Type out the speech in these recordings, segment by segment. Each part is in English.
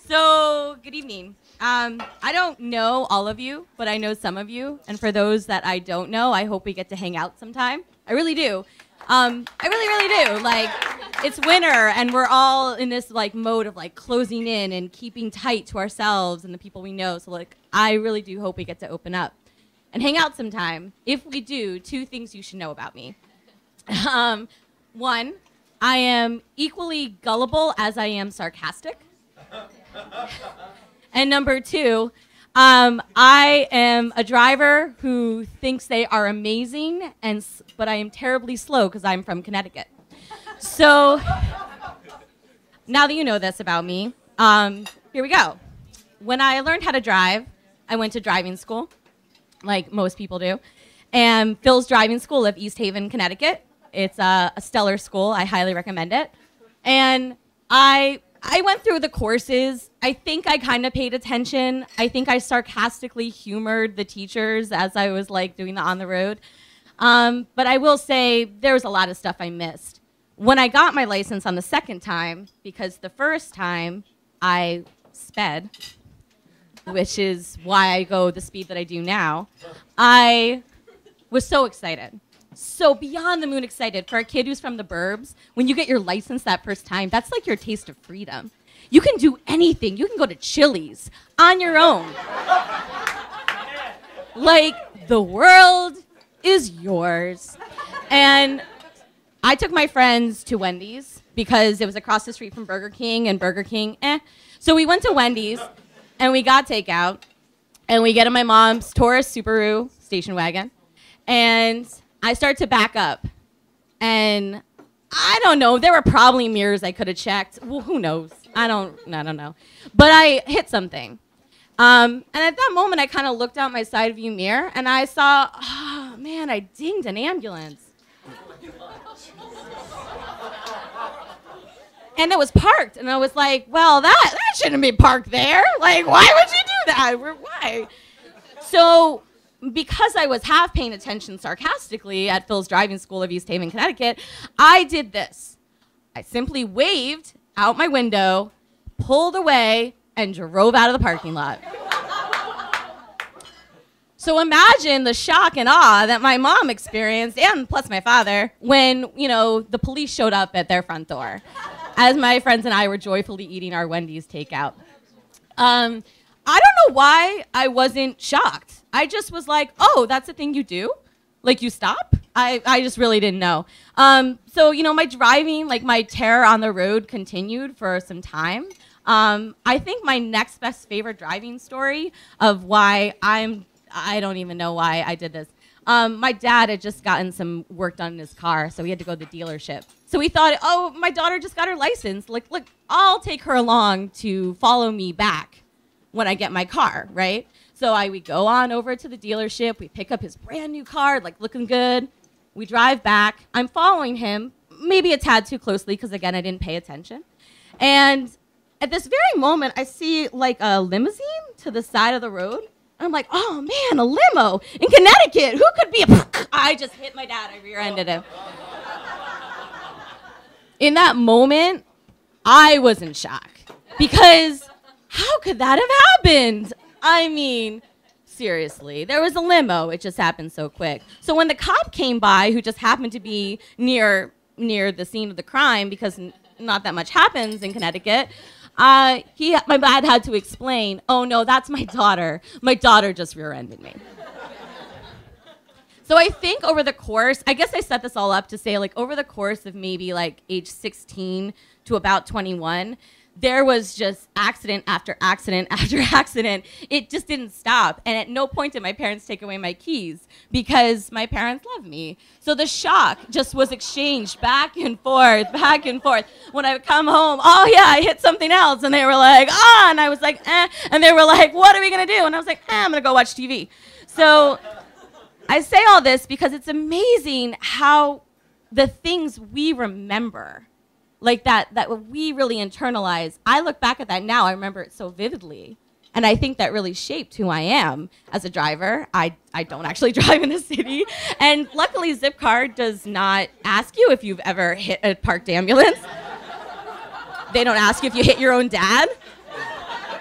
So, good evening. I don't know all of you, but I know some of you. And for those that I don't know, I hope we get to hang out sometime. I really do. I really do. Like, it's winter, and we're all in this like mode of like closing in and keeping tight to ourselves and the people we know. So, like, I really do hope we get to open up and hang out sometime. If we do, 2 things you should know about me. One, I am equally gullible as I am sarcastic. And number 2, I am a driver who thinks they are amazing, but I am terribly slow because I'm from Connecticut. So now that you know this about me, here we go. When I learned how to drive, I went to driving school, like most people do, and Phil's Driving School of East Haven, Connecticut. It's a stellar school. I highly recommend it. And I went through the courses. I think I kind of paid attention. I think I sarcastically humored the teachers as I was like doing the on the road. But I will say there was a lot of stuff I missed. When I got my license on the second time, because the first time I sped, which is why I go the speed that I do now, I was so excited. So beyond the moon excited. For a kid who's from the burbs, when you get your license that first time, that's like your taste of freedom. You can do anything. You can go to Chili's on your own. Like, the world is yours. And I took my friends to Wendy's because it was across the street from Burger King, and Burger King, So we went to Wendy's, and we got takeout, and we get in my mom's Taurus Subaru station wagon, and I start to back up, and I don't know. There were probably mirrors I could have checked. Well, who knows? I don't know. But I hit something. And at that moment, I kind of looked out my side view mirror, and I saw, oh, man, I dinged an ambulance. And it was parked, and I was like, well, that shouldn't be parked there. Like, why would you do that? Why? So because I was half paying attention sarcastically at Phil's Driving School of East Haven, Connecticut, I did this. I simply waved out my window, pulled away, and drove out of the parking lot. So imagine the shock and awe that my mom experienced, and plus my father, when, you know, the police showed up at their front door, as my friends and I were joyfully eating our Wendy's takeout. I don't know why I wasn't shocked. I just was like, oh, that's a thing you do? Like, you stop? I just really didn't know. So, you know, my driving, like my terror on the road continued for some time. I think my next best favorite driving story of why I don't even know why I did this. My dad had just gotten some work done in his car, so he had to go to the dealership. So we thought, oh, my daughter just got her license. Like, look, I'll take her along to follow me back when I get my car, right? So we go on over to the dealership. We pick up his brand new car, like looking good. We drive back. I'm following him, maybe a tad too closely because, again, I didn't pay attention. And at this very moment, I see like a limousine to the side of the road. I'm like, oh, man, a limo in Connecticut. Who could be a... I just hit my dad. I rear-ended him. In that moment, I was in shock because how could that have happened? I mean, seriously, there was a limo. It just happened so quick. So when the cop came by, who just happened to be near the scene of the crime, because not that much happens in Connecticut, my dad had to explain, oh, no, that's my daughter. My daughter just rear-ended me. So I think over the course, I guess I set this all up to say, like, over the course of maybe, like, age 16 to about 21, there was just accident after accident after accident. It just didn't stop. And at no point did my parents take away my keys because my parents love me. So the shock just was exchanged back and forth, back and forth. When I would come home, oh, yeah, I hit something else. And they were like, ah, and I was like, eh. And they were like, what are we going to do? And I was like, I'm going to go watch TV. So I say all this because it's amazing how the things we remember, like that we really internalize. I look back at that now, I remember it so vividly. And I think that really shaped who I am as a driver. I don't actually drive in the city. And luckily, Zipcar does not ask you if you've ever hit a parked ambulance. They don't ask you if you hit your own dad.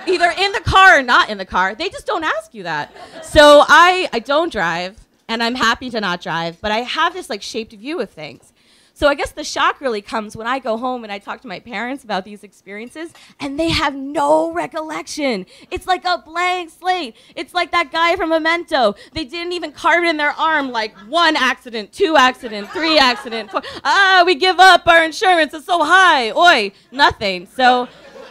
either in the car or not in the car. They just don't ask you that. So I don't drive, and I'm happy to not drive, but I have this like shaped view of things. So I guess the shock really comes when I go home and I talk to my parents about these experiences, and they have no recollection. It's like a blank slate. It's like that guy from Memento. They didn't even carve it in their arm, like 1 accident, 2 accident, 3 accident, 4. We give up, our insurance is so high. Oi, nothing. So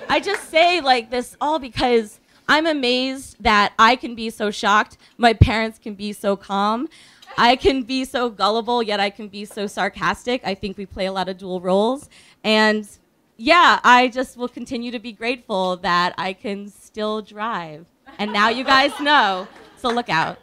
I just say like this all because I'm amazed that I can be so shocked. My parents can be so calm. I can be so gullible, yet I can be so sarcastic. I think we play a lot of dual roles. And yeah, I just will continue to be grateful that I can still drive. And now you guys know, so look out.